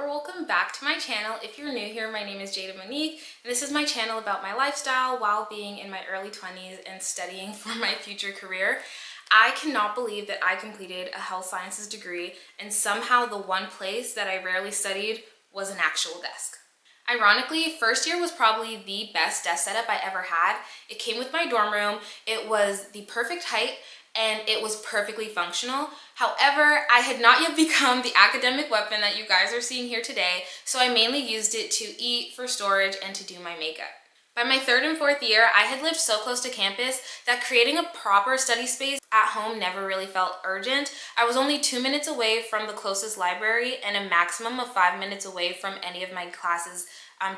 welcome back to my channel. If you're new here, my name is Jada Monique, and this is my channel about my lifestyle while being in my early 20s and studying for my future career. I cannot believe that I completed a health sciences degree and somehow the one place that I rarely studied was an actual desk. Ironically, first year was probably the best desk setup I ever had. It came with my dorm room, it was the perfect height, and it was perfectly functional. However, I had not yet become the academic weapon that you guys are seeing here today, so I mainly used it to eat, for storage, and to do my makeup. By my third and fourth year, I had lived so close to campus that creating a proper study space at home never really felt urgent. I was only 2 minutes away from the closest library and a maximum of 5 minutes away from any of my classes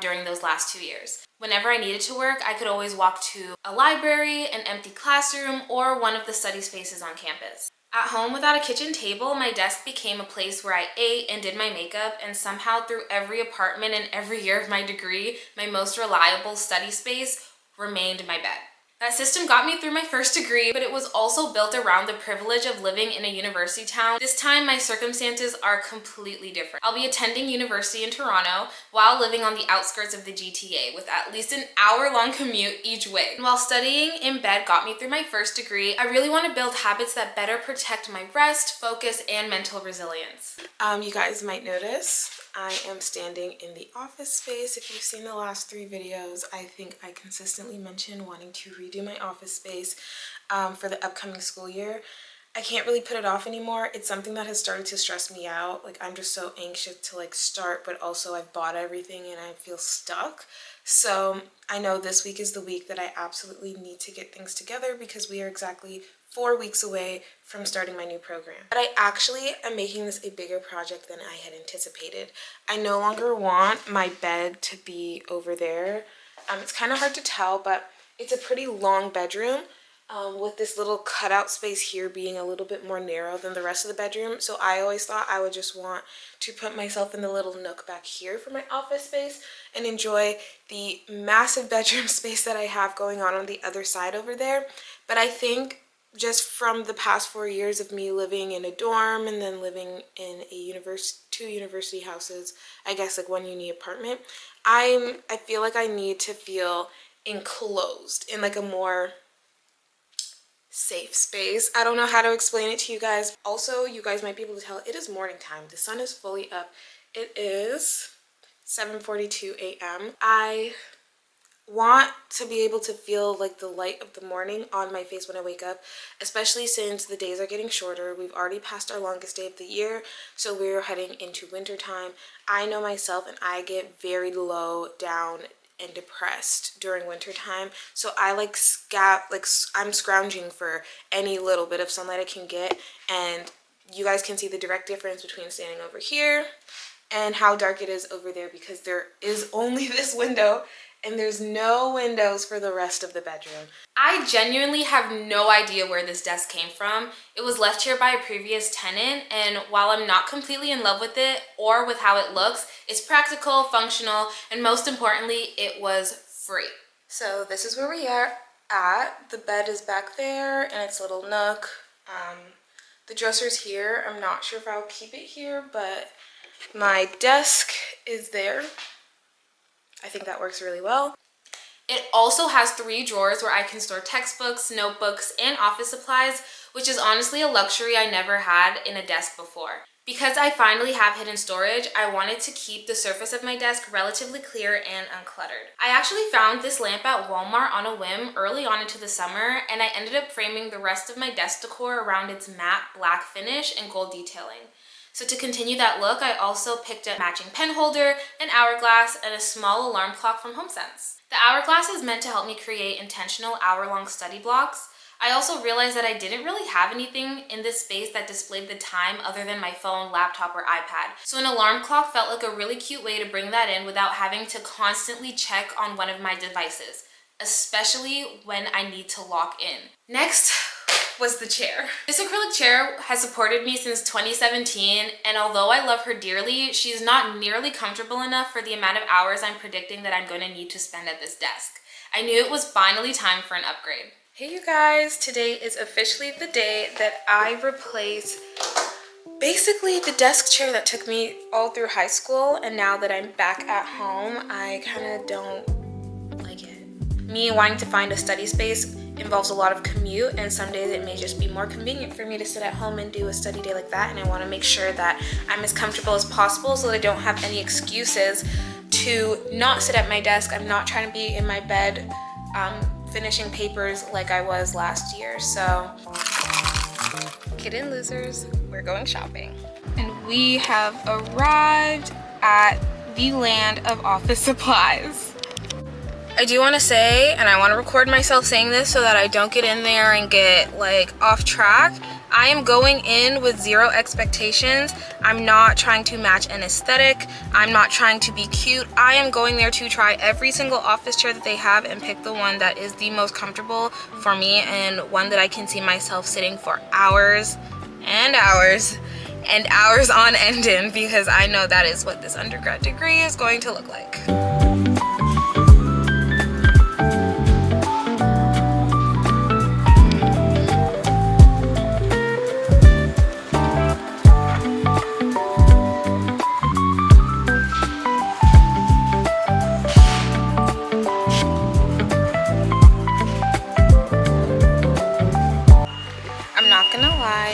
during those last 2 years. Whenever I needed to work, I could always walk to a library, an empty classroom, or one of the study spaces on campus. At home, without a kitchen table, my desk became a place where I ate and did my makeup, and somehow through every apartment and every year of my degree, my most reliable study space remained my bed. That system got me through my first degree, but it was also built around the privilege of living in a university town. This time, my circumstances are completely different. I'll be attending university in Toronto while living on the outskirts of the GTA with at least an hour-long commute each way. And while studying in bed got me through my first degree, I really want to build habits that better protect my rest, focus, and mental resilience. You guys might notice I am standing in the office space. If you've seen the last 3 videos, I think I consistently mention wanting to redo my office space for the upcoming school year. I can't really put it off anymore. It's something that has started to stress me out. Like, I'm just so anxious to start, but also I've bought everything and I feel stuck. So I know this week is the week that I absolutely need to get things together because we are exactly 4 weeks away from starting my new program. But I actually am making this a bigger project than I had anticipated. I no longer want my bed to be over there. It's kind of hard to tell, but it's a pretty long bedroom with this little cutout space here being a little bit more narrow than the rest of the bedroom. So I always thought I would just want to put myself in the little nook back here for my office space and enjoy the massive bedroom space that I have going on the other side over there. But I think just from the past 4 years of me living in a dorm and then living in a 2 university houses, I guess like 1 uni apartment, I feel like I need to feel enclosed in like a more safe space. I don't know how to explain it to you guys. Also, you guys might be able to tell it is morning time. The sun is fully up. It is 7:42 a.m. I want to be able to feel like the light of the morning on my face when I wake up, especially since the days are getting shorter. We've already passed our longest day of the year, so we're heading into winter time. I know myself and I get very low down and depressed during winter time, so I I'm scrounging for any little bit of sunlight I can get, and you guys can see the direct difference between standing over here and how dark it is over there because there is only this window and there's no windows for the rest of the bedroom. I genuinely have no idea where this desk came from. It was left here by a previous tenant, and while I'm not completely in love with it or with how it looks, it's practical, functional, and most importantly, it was free. So this is where we are at. The bed is back there in its little nook. The dresser's here. I'm not sure if I'll keep it here, but my desk is there. I think that works really well. It also has 3 drawers where I can store textbooks, notebooks, and office supplies, which is honestly a luxury I never had in a desk before. Because I finally have hidden storage, I wanted to keep the surface of my desk relatively clear and uncluttered. I actually found this lamp at Walmart on a whim early on into the summer, and I ended up framing the rest of my desk decor around its matte black finish and gold detailing. So to continue that look, I also picked up a matching pen holder, an hourglass, and a small alarm clock from HomeSense. The hourglass is meant to help me create intentional hour-long study blocks. I also realized that I didn't really have anything in this space that displayed the time other than my phone, laptop, or iPad. So an alarm clock felt like a really cute way to bring that in without having to constantly check on one of my devices, especially when I need to lock in. Next was the chair. This acrylic chair has supported me since 2017, and although I love her dearly, she's not nearly comfortable enough for the amount of hours I'm predicting that I'm going to need to spend at this desk. I knew it was finally time for an upgrade. Hey you guys, today is officially the day that I replace Basically, the desk chair that took me all through high school, and now that I'm back at home, I kind of don't like it. Me wanting to find a study space involves a lot of commute, and some days it may just be more convenient for me to sit at home and do a study day like that, and I want to make sure that I'm as comfortable as possible so that I don't have any excuses to not sit at my desk. I'm not trying to be in my bed finishing papers like I was last year. So, kid losers, we're going shopping. And we have arrived at the land of office supplies. I do want to say, and I want to record myself saying this so that I don't get in there and get like off track, I am going in with zero expectations. I'm not trying to match an aesthetic. I'm not trying to be cute. I am going there to try every single office chair that they have and pick the one that is the most comfortable for me and one that I can see myself sitting for hours and hours and hours on end in, because I know that is what this undergrad degree is going to look like.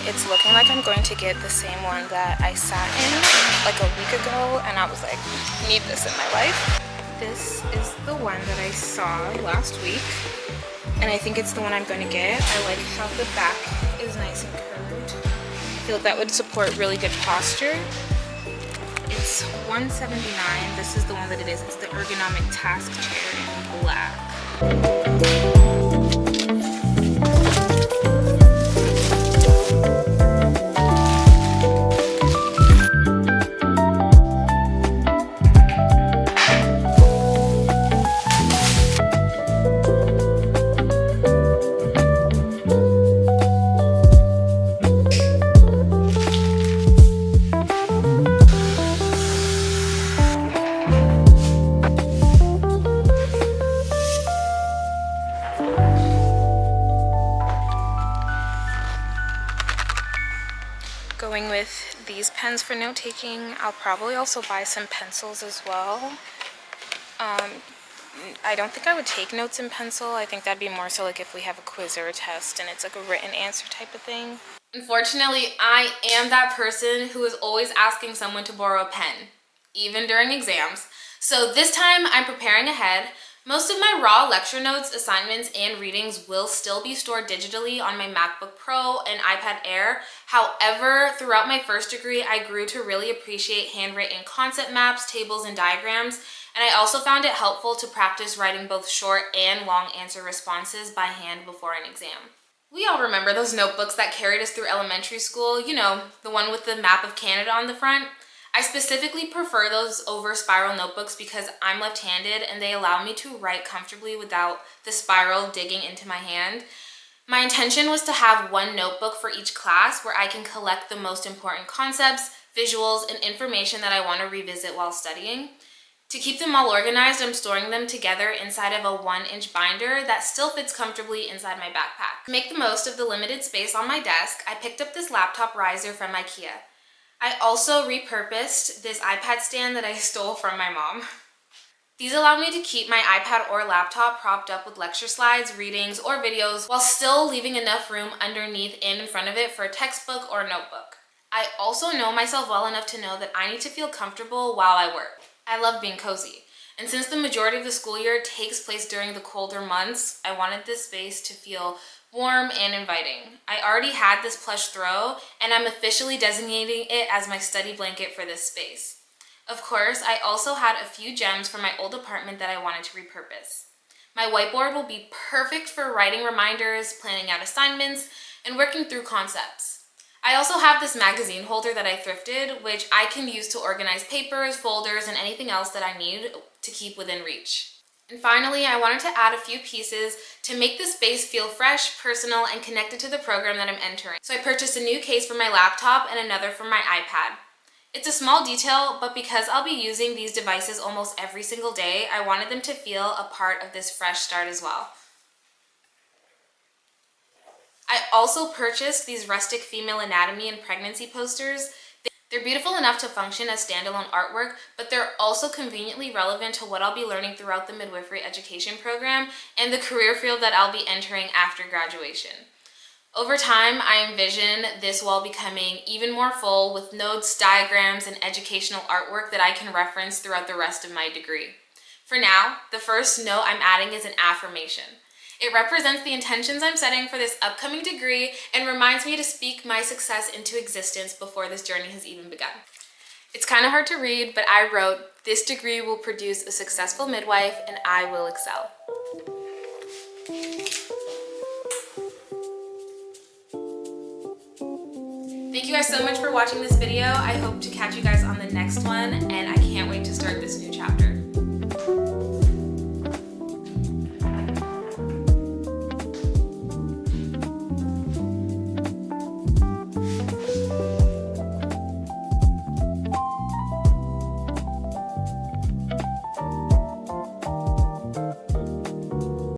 It's looking like I'm going to get the same one that I sat in like a week ago, and I was like, need this in my life. This is the one that I saw last week, and I think it's the one I'm going to get. I like how the back is nice and curved. I feel like that would support really good posture. It's $179. This is the one that it is. It's the ergonomic task chair in black. Going with these pens for note taking. I'll probably also buy some pencils as well. I don't think I would take notes in pencil. I think that'd be more so like if we have a quiz or a test and it's like a written answer type of thing. Unfortunately, I am that person who is always asking someone to borrow a pen, even during exams. So this time I'm preparing ahead. Most of my raw lecture notes, assignments, and readings will still be stored digitally on my MacBook Pro and iPad Air. However, throughout my first degree, I grew to really appreciate handwritten concept maps, tables, and diagrams. And I also found it helpful to practice writing both short and long answer responses by hand before an exam. We all remember those notebooks that carried us through elementary school, you know, the one with the map of Canada on the front. I specifically prefer those over spiral notebooks because I'm left-handed and they allow me to write comfortably without the spiral digging into my hand. My intention was to have one notebook for each class where I can collect the most important concepts, visuals, and information that I want to revisit while studying. To keep them all organized, I'm storing them together inside of a 1-inch binder that still fits comfortably inside my backpack. To make the most of the limited space on my desk, I picked up this laptop riser from IKEA. I also repurposed this iPad stand that I stole from my mom. These allow me to keep my iPad or laptop propped up with lecture slides, readings, or videos while still leaving enough room underneath and in front of it for a textbook or notebook. I also know myself well enough to know that I need to feel comfortable while I work. I love being cozy. And since the majority of the school year takes place during the colder months, I wanted this space to feel warm and inviting. I already had this plush throw, and I'm officially designating it as my study blanket for this space. Of course, I also had a few gems from my old apartment that I wanted to repurpose. My whiteboard will be perfect for writing reminders, planning out assignments, and working through concepts. I also have this magazine holder that I thrifted, which I can use to organize papers, folders, and anything else that I need to keep within reach. And finally, I wanted to add a few pieces to make the space feel fresh, personal, and connected to the program that I'm entering. So I purchased a new case for my laptop and another for my iPad. It's a small detail, but because I'll be using these devices almost every single day, I wanted them to feel a part of this fresh start as well. I also purchased these rustic female anatomy and pregnancy posters. They're beautiful enough to function as standalone artwork, but they're also conveniently relevant to what I'll be learning throughout the midwifery education program and the career field that I'll be entering after graduation. Over time, I envision this wall becoming even more full with notes, diagrams, and educational artwork that I can reference throughout the rest of my degree. For now, the first note I'm adding is an affirmation. It represents the intentions I'm setting for this upcoming degree and reminds me to speak my success into existence before this journey has even begun. It's kind of hard to read, but I wrote, "This degree will produce a successful midwife and I will excel." Thank you guys so much for watching this video. I hope to catch you guys on the next one, and I can't wait to start this new chapter.